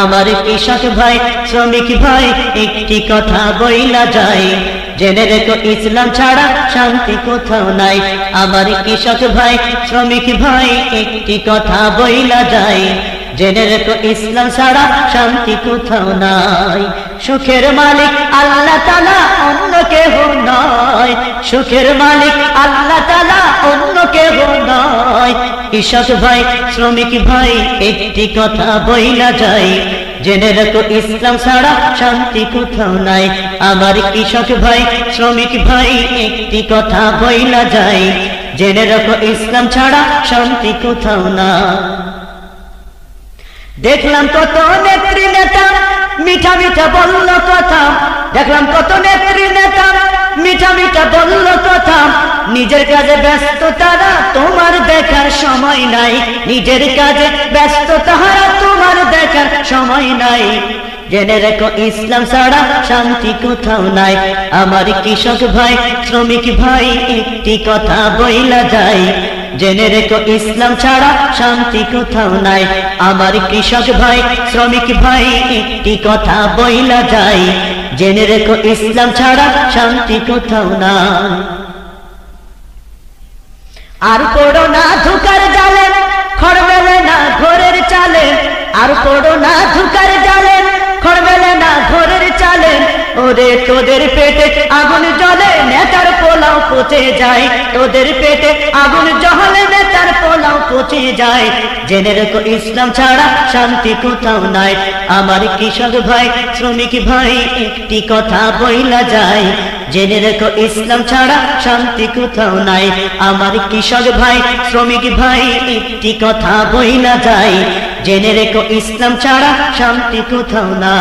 আমার কৃষক ভাই শ্রমিক ভাই একটি কথা বইলা যায়, জেনে রেখো ইসলাম ছাড়া শান্তি কোথাও নাই। আমার কৃষক ভাই শ্রমিক ভাই একটি কথা বইলা যায়, জেনে রেখো ইসলাম ছাড়া শান্তি কোথাও নাই। সুখের মালিক আল্লাহ তাআলা অন্য কেহ নয়, সুখের মালিক আল্লাহ তাআলা অন্য কেহ নয়। কৃষক ভাই শ্রমিক ভাই একটি কথা বইলা যায়, জেনে রাখো ইসলাম ছাড়া শান্তি কোথাও নাই। আমার কৃষক ভাই শ্রমিক ভাই একটি কথা বইলা যায়, জেনে রাখো ইসলাম ছাড়া শান্তি কোথাও না। দেখলাম কত নেত্রী নেতা মিঠা মিঠা বলল কথা, দেখলাম কত নেত্রী নেতা মিঠা মিঠা বলল কথা, নিজের কাজে ব্যস্ত তারা তোমার দেখার সময় নাই, নিজের কাজে ব্যস্ত তারা তোমার দেখার সময় নাই। জেনে রেখো ইসলাম ছাড়া শান্তি কোথাও নাই। আমার কৃষক ভাই শ্রমিক ভাই একটি কথা বইলা যায়, জেনে রেখো ইসলাম ছাড়া শান্তি কোথাও নাই। আমার কৃষক ভাই শ্রমিক ভাই একটি কথা বইলা যায়, জেনে রেখো ইসলাম ছাড়া শান্তি কোথাও নাই। আর পড়ো না ধোঁকার জালে, খড় মেলে না ঘরের চালে, আর পড়ো না ধোঁকার জালে, খড় মেলে না ঘরের চালে। ওরে তোদের পেটে আগুন জ্বলে নেতার পোলাও পচে যায়, তোদের পেটে আগুন জ্বলে নেতার পোলাও পচে যায়। জেনে রেখো ইসলাম ছাড়া শান্তি কোথাও নাই। আমার কৃষক ভাই শ্রমিক ভাই একটি কথা বইলা যায়, জেনে রেখো ইসলাম ছাড়া শান্তি কোথাও নাই। আমার কৃষক ভাই শ্রমিক ভাই একটি কথা বইলা যায়, জেনে রেখো ইসলাম ছাড়া শান্তি কোথাও না।